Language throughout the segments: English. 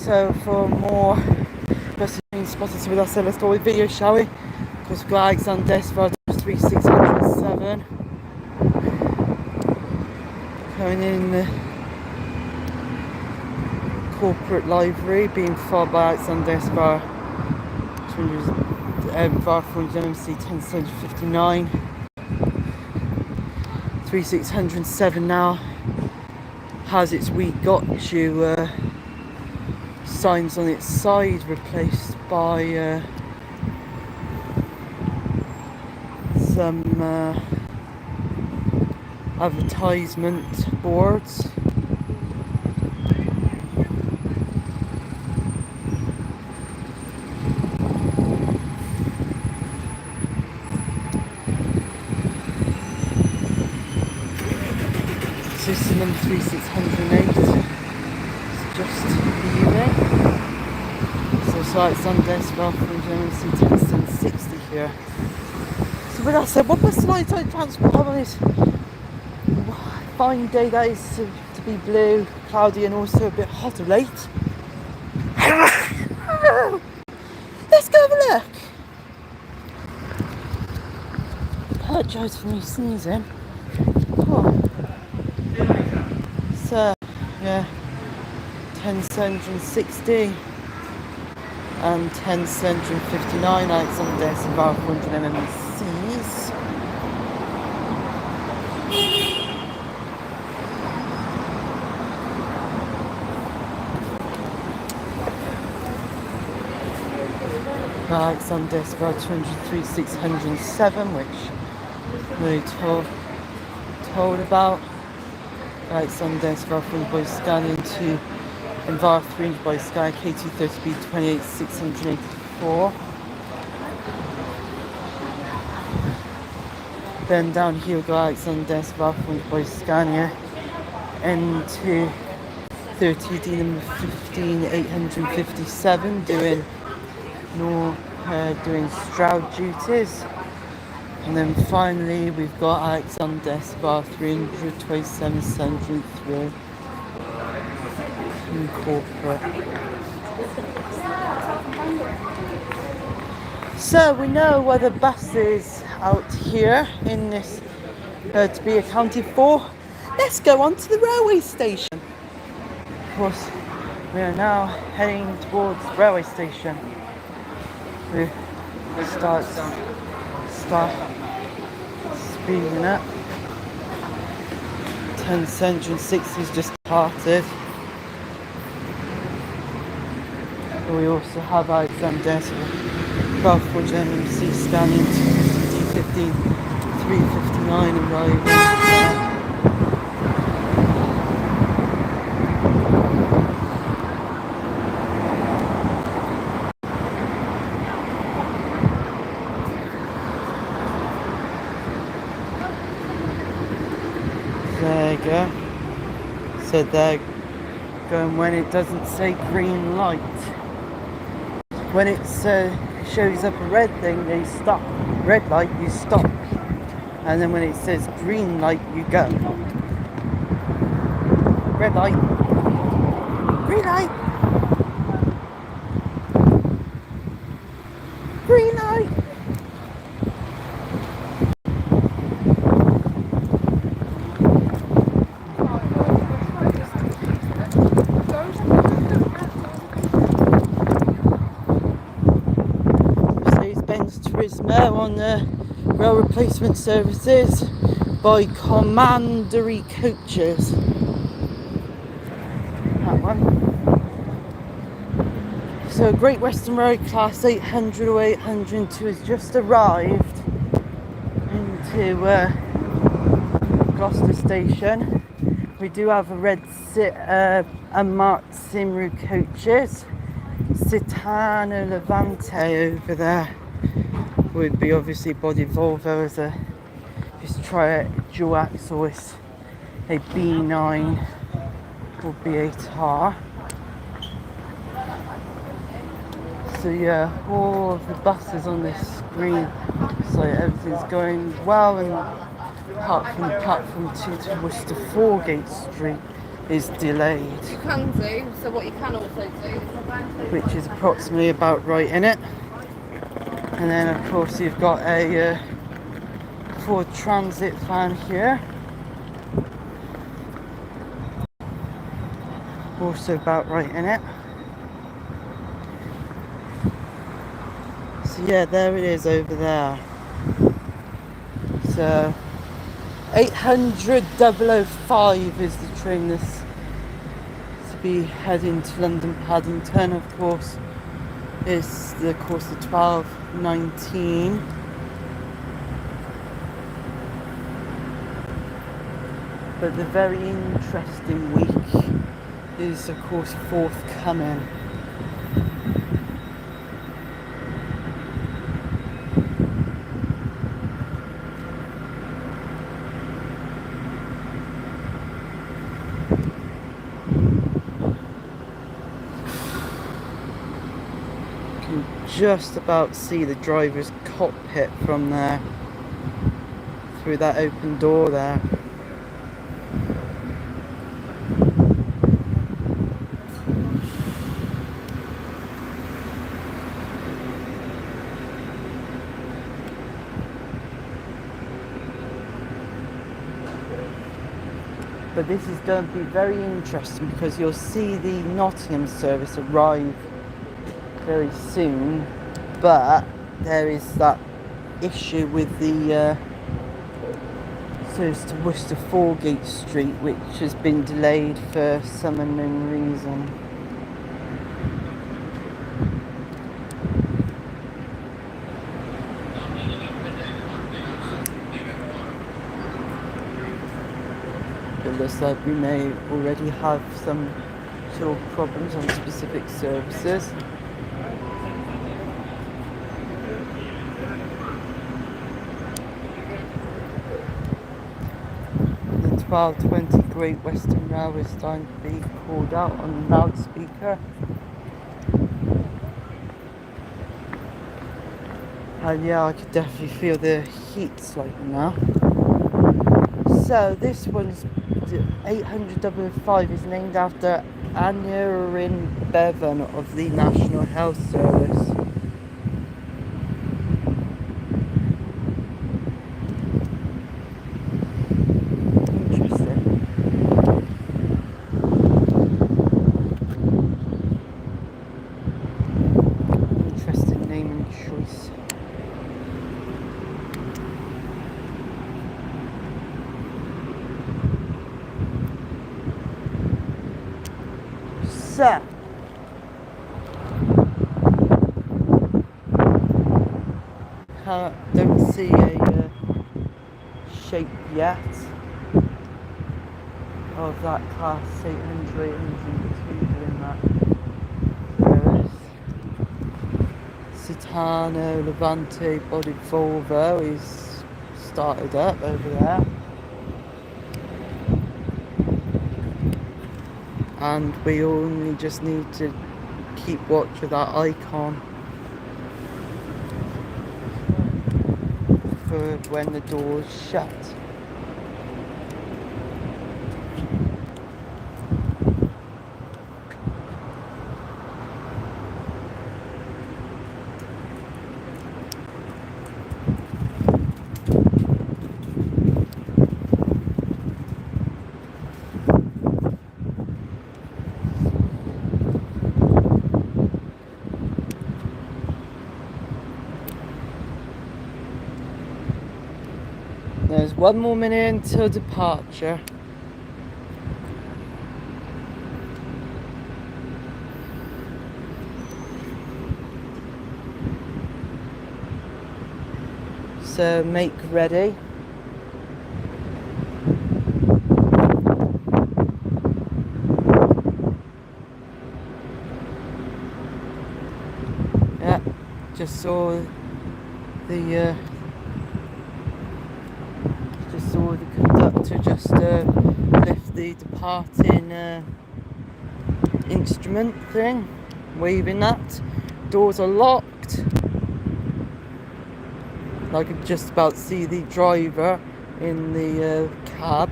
So for more being spotted with us, so let's go with video, shall we? Because we've got Alexander Desvard 3607 going in the corporate library, being followed by Alexander Desvard 400 MC 10759 3607 now has its "We Got You" signs on its side, replaced by some advertisement boards. System number 3608. It's just leaving. So it's on desk from Germany 1060 here. So with that said, what best light transport have on this fine day that is to be blue, cloudy and also a bit hot of late? Let's go have a look. Apologise for me sneezing. Oh. So yeah, 1060 and 1059 Alexander S about 100 MMCs. Alexander S about 203 607, which we told about. Alexander S about 400 by scanning to Envar 300 by Sky K230B 28 684. Then down here we go Alexander S about 400 by Scania N2 30D number 15 857 doing Stroud duties. And then finally we've got Alexander S bar 327 703 in corporate. So we know where the bus is out here in this to be accounted for. Let's go on to the railway station. Of course, we are now heading towards the railway station. We start speeding up. 1060's just departed. We also have Alexander 12 MC scanning to 15 359 arriving. There you go. So they're going when it doesn't say green light. When it shows up a red thing, they stop. Red light, you stop. And then when it says green light, you go. Red light. Green light. Green light. Turismo on the rail replacement services by Commandery Coaches. That one. So Great Western Road Class 800 or 802 has just arrived into Gloucester Station. We do have a red unmarked Simru coaches. Citano Levante over there would be obviously body Volvo as a dual axle is a B9 or B8R. So yeah, all of the buses on this screen, so everything's going well, and apart from platform 2 to Worcester 4 Gate Street, is delayed. You can do, so what you can also do is Which is approximately about right in it. And then of course you've got a Ford Transit van here. Also about right in it. So yeah, there it is over there. So 800 005 is the train that's to be heading to London Paddington. Of course, is the 12:19. But the very interesting week is of course forthcoming. Just about see the driver's cockpit from there, through that open door there. But this is going to be very interesting because you'll see the Nottingham service arrive very soon, but there is that issue with the service to Worcester Foregate Street, which has been delayed for some unknown reason. It looks like we may already have some sort of problems on specific services. The 12:20 Great Western Railway is starting to be called out on the loudspeaker. And yeah, I could definitely feel the heat slightly now. So this one's 800 005 is named after Aneurin Bevan of the National Health Service. Interesting. Interesting naming choice. So, don't see a shape yet of that class 800, 802 doing that service. Citano, Levante, bodied Volvo is started up over there. And we only just need to keep watch of that icon for when the doors shut. There's 1 more minute until departure. So make ready. Yeah, just saw the conductor just lift the departing instrument thing, waving that. Doors are locked. I could just about see the driver in the cab.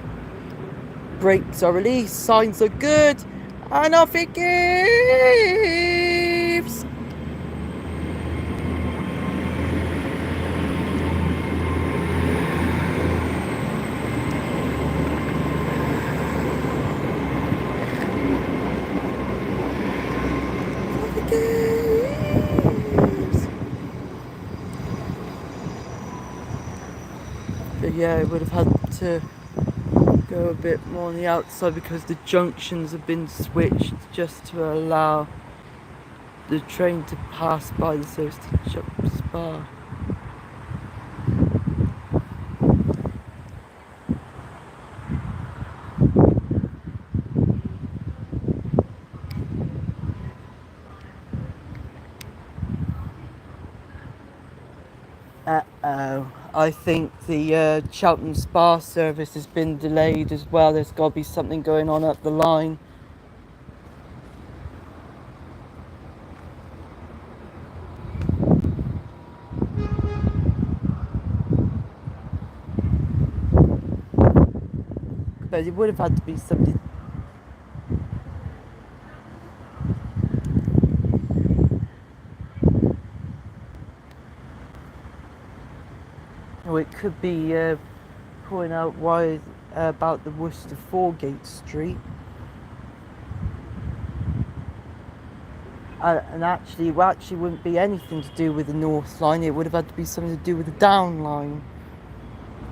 brakes are released, signs are good, and off it goes. Off it goes. But yeah, I would have had to go a bit more on the outside because the junctions have been switched just to allow the train to pass by the service to Chuck Spa. I think the Cheltenham Spa service has been delayed as well. There's got to be something going on up the line. But it would have had to be something. Or it could be pointing out why about the Worcester Foregate Street. And actually, it wouldn't be anything to do with the North Line. It would have had to be something to do with the Down Line.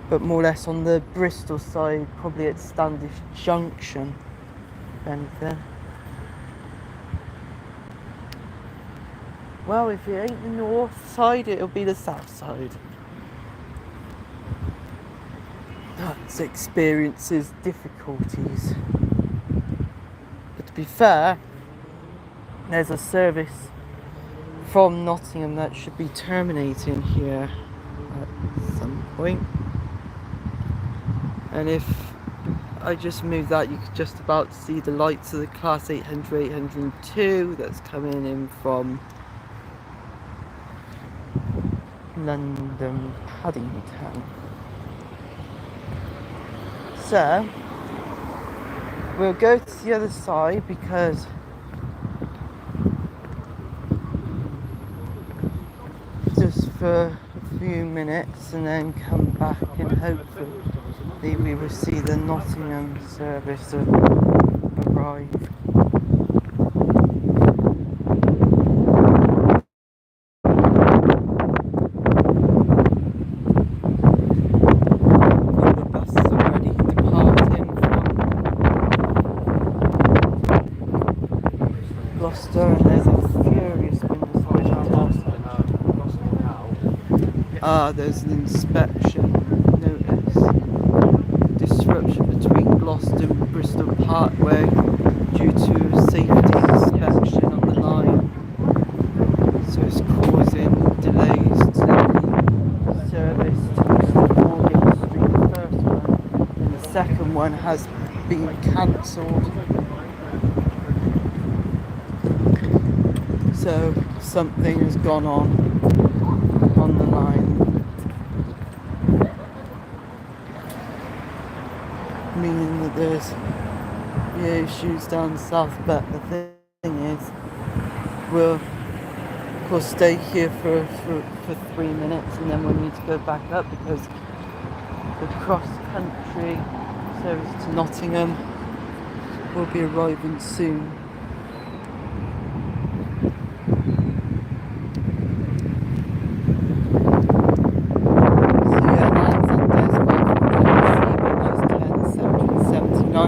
But more or less on the Bristol side, probably at Standish Junction, if anything. Well, if it ain't the north side, it'll be the south side. That experiences difficulties. But to be fair, there's a service from Nottingham that should be terminating here at some point. And if I just move that, you could just about see the lights of the Class 800, 802 that's coming in from London Paddington. So we'll go to the other side because just for a few minutes and then come back and hopefully we will see the Nottingham service arrive. Gloucester, and there's a furious wind now. There's an inspection notice. Disruption between Gloucester and Bristol Parkway due to a safety inspection on the line. So it's causing delays to the service to Foregate Street, the first one, and the second one has been cancelled. So something has gone on the line, meaning that there's issues down south. But the thing is, we'll of course stay here for 3 minutes and then we'll need to go back up because the cross-country service to Nottingham will be arriving soon.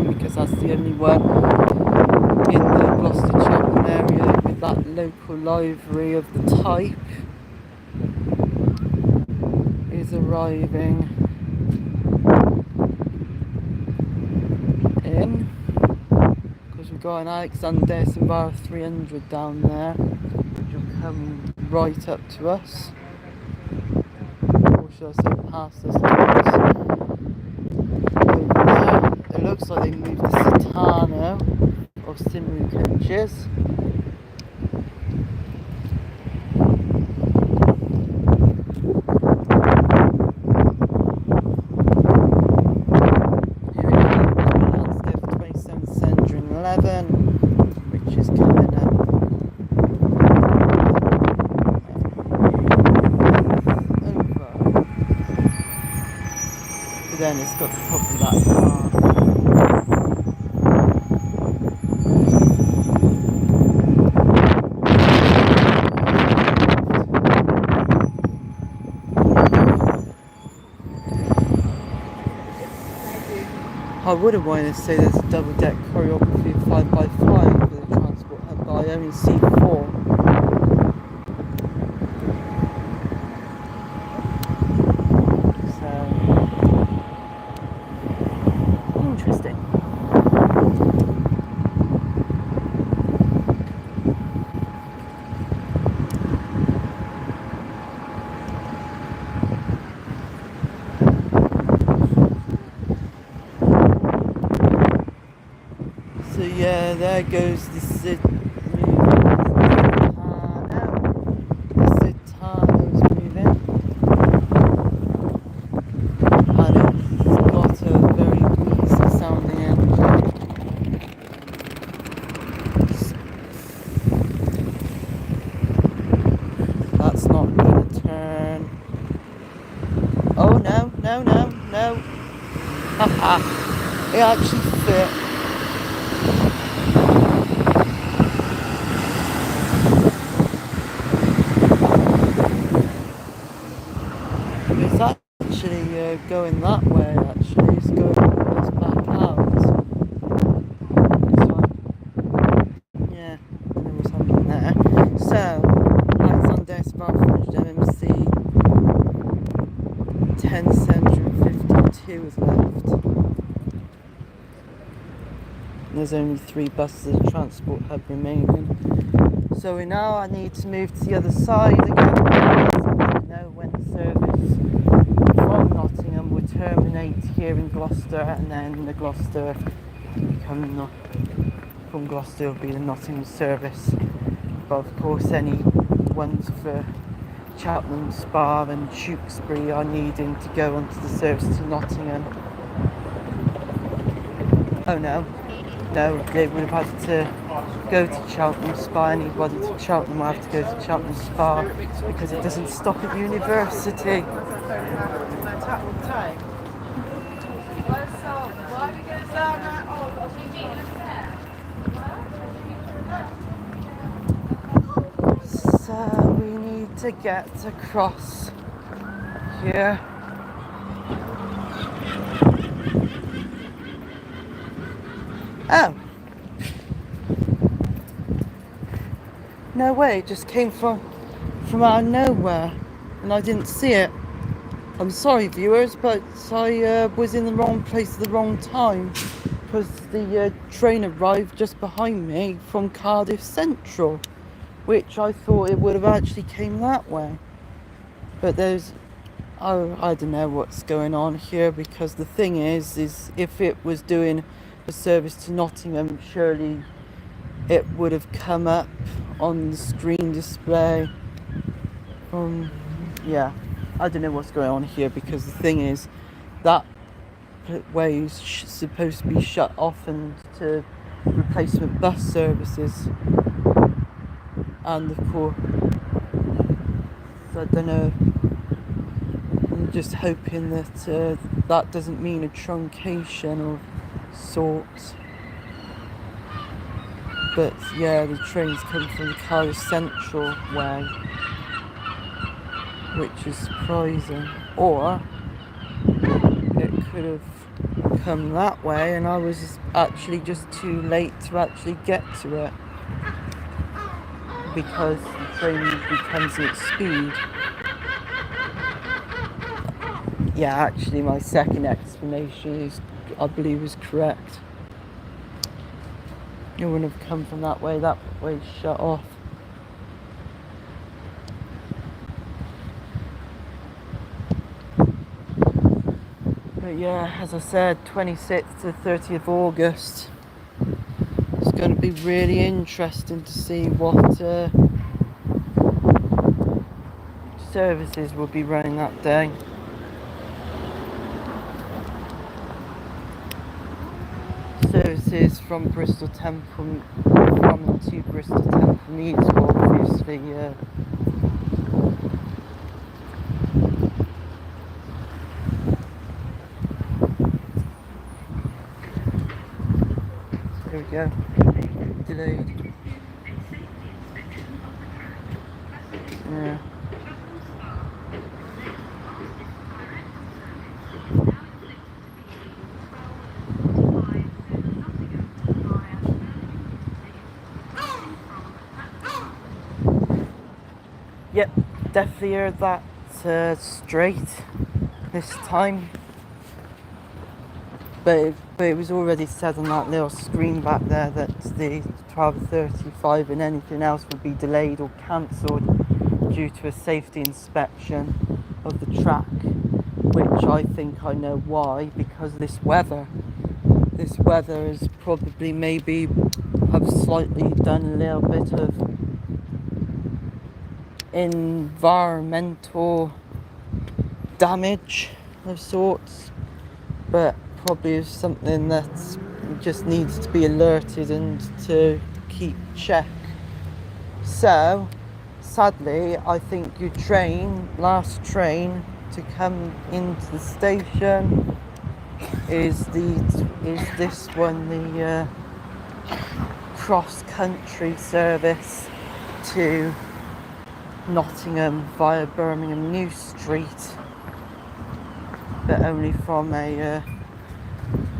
Because that's the only one in the Gloucester Cheltenham area with that local livery of the type is arriving in, because we've got an Alexander Simbar 300 down there which will come right up to us, or should I say past us. It looks like they moved the Citano of Simru coaches. Here it comes, the landscape then it's got the problem that I wouldn't want to say there's a double deck choreography 5x5 for the transport hub, but I only see 4. So, interesting. So yeah, there goes the Citano's moving, and it's got a very wheezy sounding engine. That's not going to turn. Oh no, no, no, no. Haha, it actually fit. It's actually going that way, actually. It's going almost back out. So, yeah, I don't know what's happening there. So, Alexander Sparfridge MMC 10752 is left. And there's only 3 buses of the transport hub remaining. So now I need to move to the other side again. I know when the service from Nottingham will terminate here in Gloucester, and then the Gloucester from Gloucester will be the Nottingham service. But of course any ones for Cheltenham, Spa and Tewkesbury are needing to go onto the service to Nottingham. Oh no, they would have had to go to Cheltenham Spa. Anybody to Cheltenham will have to go to Cheltenham Spa because it doesn't stop at university. So we need to get across here. Oh. No way, it just came from out of nowhere and I didn't see it. I'm sorry viewers, but I was in the wrong place at the wrong time because the train arrived just behind me from Cardiff Central, which I thought it would have actually came that way. But I don't know what's going on here, because the thing is if it was doing a service to Nottingham, surely it would have come up on the screen display. Yeah, I don't know what's going on here, because the thing is that way is supposed to be shut off and to replacement bus services, and of course I don't know, I'm just hoping that that doesn't mean a truncation of sorts. But yeah, the train's come from the Cardiff Central way, which is surprising. Or it could have come that way and I was actually just too late to actually get to it, because the train becomes at speed. Yeah, actually my second explanation I believe is correct. It wouldn't have come from that way's shut off. But yeah, as I said, 26th to 30th of August. It's going to be really interesting to see what services will be running that day. Services from Bristol Temple, from to Bristol Temple Meads will obviously go. Delayed. Yeah. Yep, definitely heard that straight this time. But it was already said on that little screen back there that the 12:35 and anything else would be delayed or cancelled due to a safety inspection of the track, which I think I know why, because this weather. This weather has probably maybe have slightly done a little bit of environmental damage of sorts, but probably is something that just needs to be alerted and to keep check. So sadly, I think your last train to come into the station is this one, the cross-country service to Nottingham via Birmingham New Street, but only from a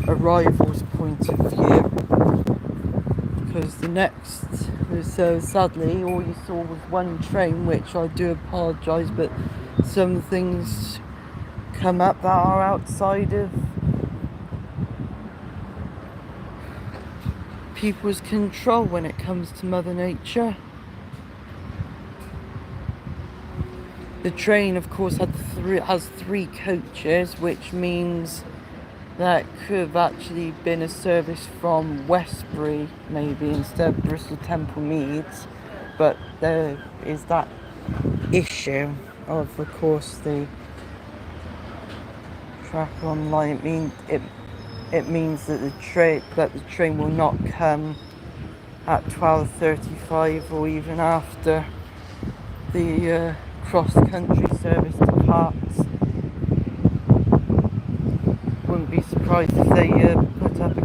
arrival's point of view, because so sadly all you saw was one train, which I do apologise, but some things come up that are outside of people's control when it comes to Mother Nature. The train, of course, has three coaches, which means that could have actually been a service from Westbury, maybe, instead of Bristol Temple Meads. But there is that issue of course, the track online. It means that the train will not come at 12:35 or even after the cross-country service departs. Wouldn't be surprised if they put up a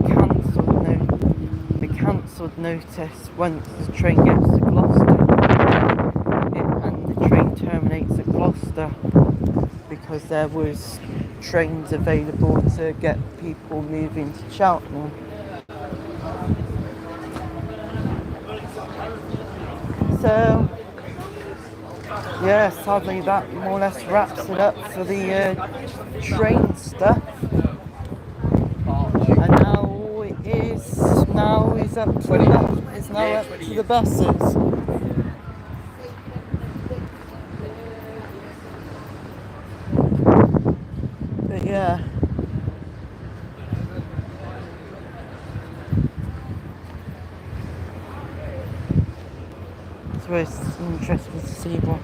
cancelled notice once the train gets to Gloucester, and the train terminates at Gloucester, because there was trains available to get people moving to Cheltenham. So yeah, sadly that more or less wraps it up for the train stuff. And now it's up to the buses. But yeah. So it's interesting to see what.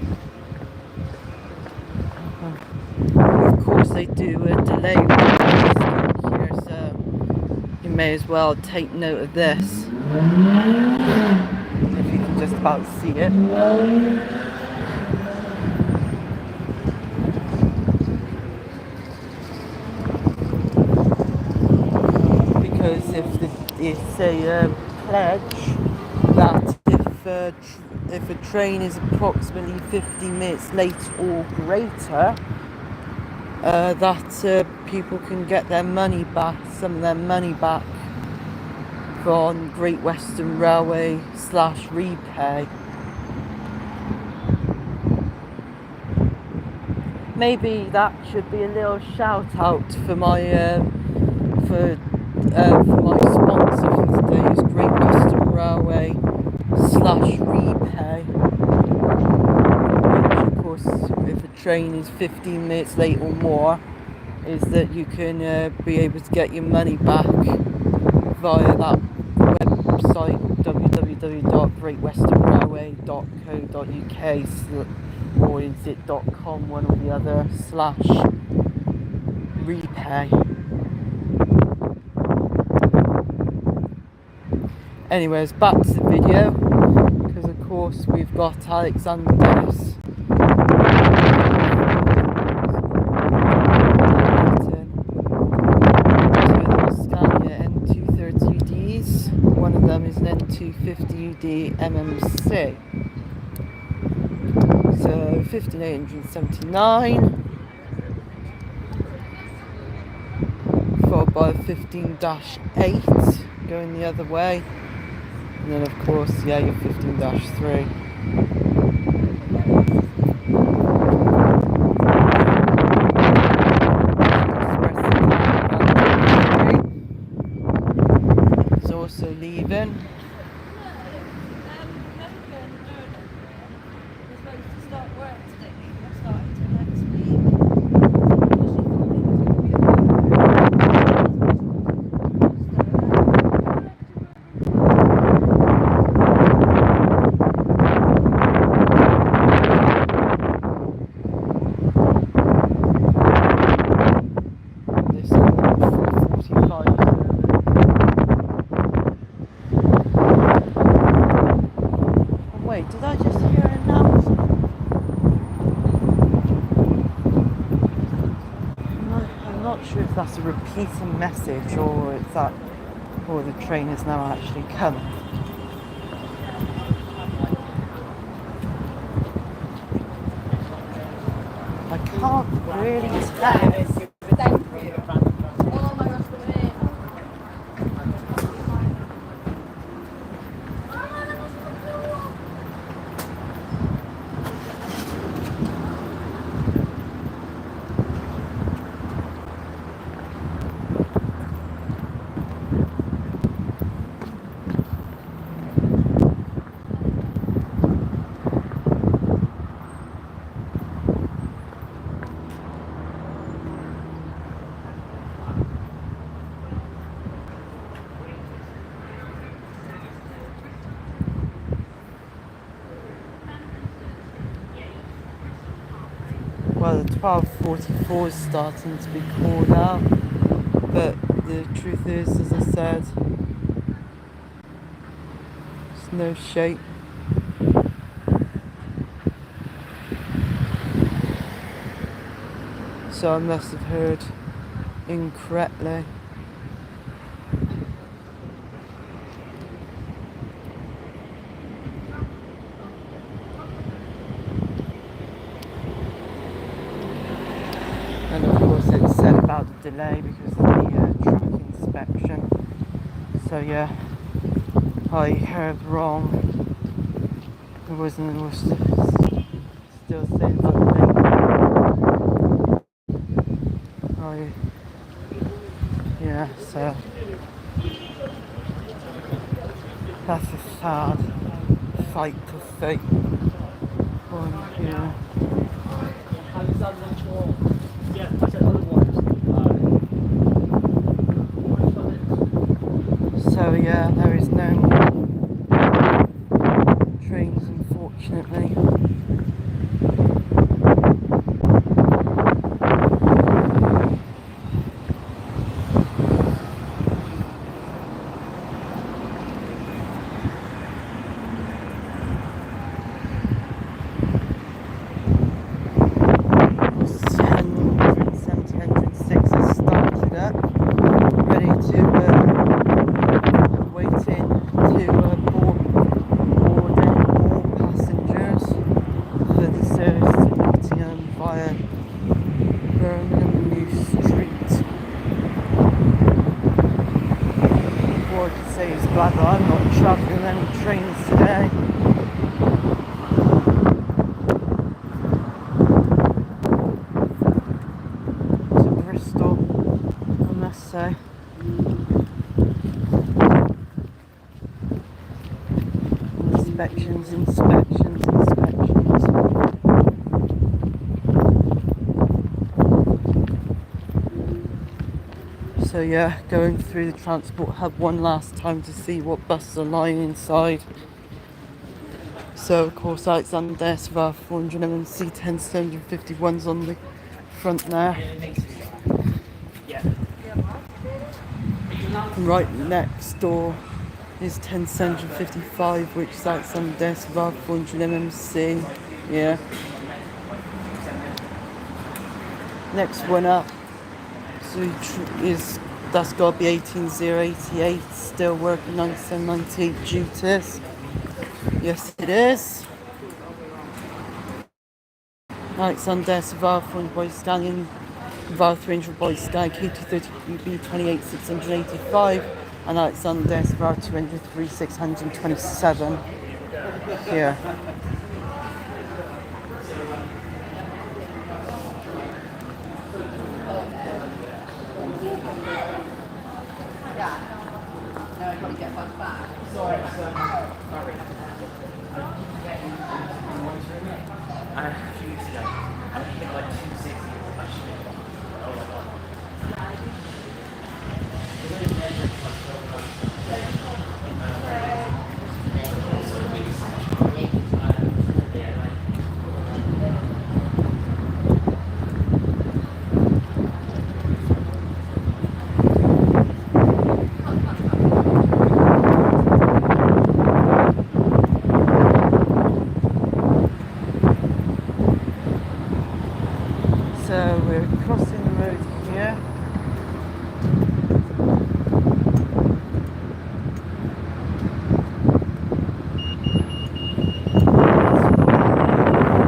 Of course, they do a delay here, so you may as well take note of this. If you can just about see it. Because it's a pledge that if a train is approximately 15 minutes late or greater, that people can get their money back, some of their money back from Great Western Railway /repay. Maybe that should be a little shout out for my for my sponsor for today is Great Western Railway /repay. Which, of course, if a train is 15 minutes late or more, is that you can be able to get your money back via that website, www.greatwesternrailway.co.uk, or is it .com, one or the other, /repay. Anyways, back to the video, because of course we've got Alexander Dennis Scania N230Ds, one of 3D MMC. So 15879 followed by 15-8 going the other way, and then of course yeah, your 15-3. Is also leaving. Wait, did I just hear an announcement? I'm not sure if that's a repeating message or it's that, or the train is now actually coming. I can't really tell. Well, the 12:44 is starting to be called out, but the truth is, as I said, there's no shape. So I must have heard incorrectly. And of course it said about the delay because of the track inspection. So yeah, I heard wrong. It was still saying about the late. Yeah, so that's a sad fight to fate. Yeah. So yeah, there is no more trains, unfortunately. Glad that I'm not travelling any trains today. To Bristol, I must say. Inspections. So yeah, going through the transport hub one last time to see what buses are lying inside. So of course Alexander SVR 400 MMC 10751's on the front there. And right next door is 10755, which is Alexander SVR 400 MMC. Yeah. Next one up that's got to be 18088, still working 9798 duties. Yes, it is. Alexander Savard 400 Boy Stallion, Val 300 Boy Stag, K230 QB 28,685, and Alexander Savard 203 627 here. So we're crossing the road here.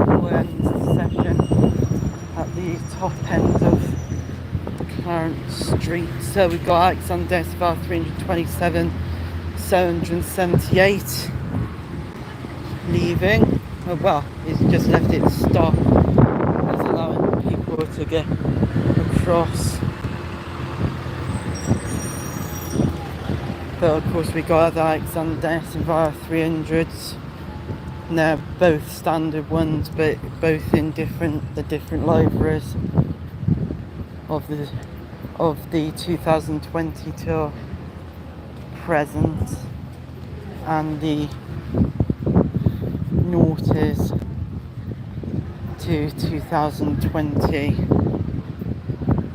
We'll end the session at the top end of Clarence Street. So we've got Alexander Savard 327, 778 leaving. Oh, well, he's just left it stop. It's allowing people to get across. But of course we got the Alexander Savard 300s. And they're both standard ones, but both in the different liveries of the 2020 till present, and the noughties to 2020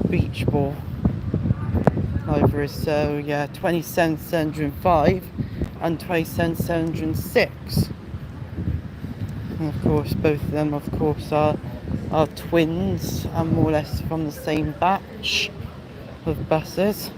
beach ball liveries. So yeah, 27,705 and 27,706. And of course both of them of course are twins and more or less from the same batch of buses.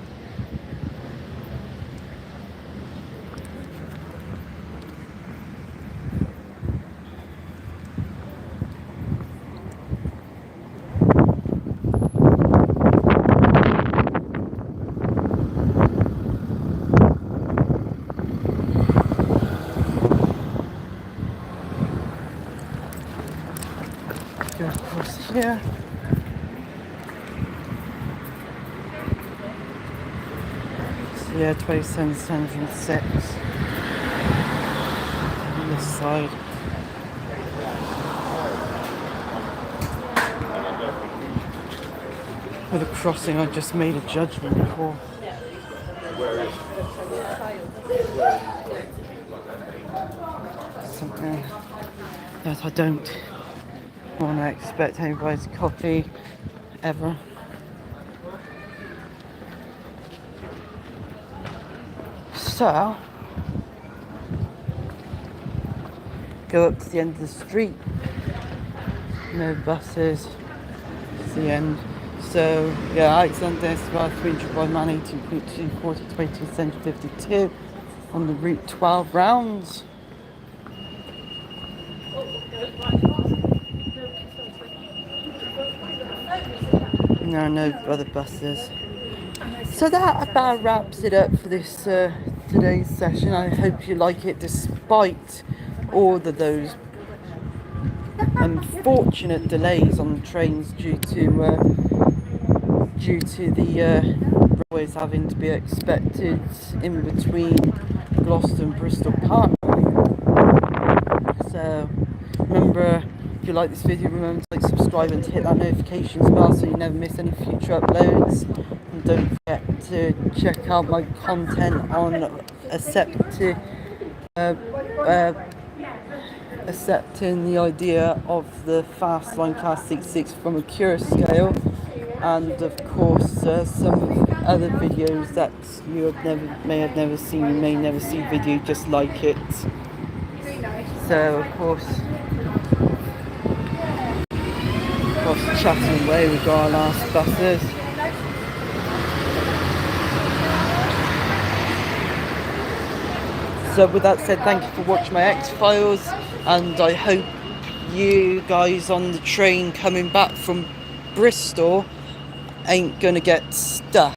Go across here. So yeah, 27,706 on this side. With a crossing I just made a judgment call. Something that I don't want to expect anybody to copy ever. So go up to the end of the street. No buses. It's the end. So yeah, Alexander Savard 300 by man 18.2 40 20 center 52 on the route 12 rounds. No other buses. So that about wraps it up for this today's session. I hope you like it despite all of those unfortunate delays on the trains due to the railways having to be expected in between Gloucester and Bristol Park. So remember, if you like this video, remember to subscribe and to hit that notifications bell so you never miss any future uploads. And don't forget to check out my content on accepting the idea of the fast line class 66 from a cure scale, and of course some other videos that you may have never seen. You may never see video just like it. So of course chatting away, we've got our last buses. So with that said, thank you for watching my X-Files, and I hope you guys on the train coming back from Bristol ain't gonna get stuck.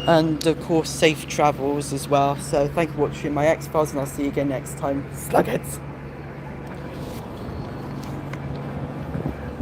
And of course, safe travels as well. So thank you for watching my X-Files, and I'll see you again next time. Slugheads!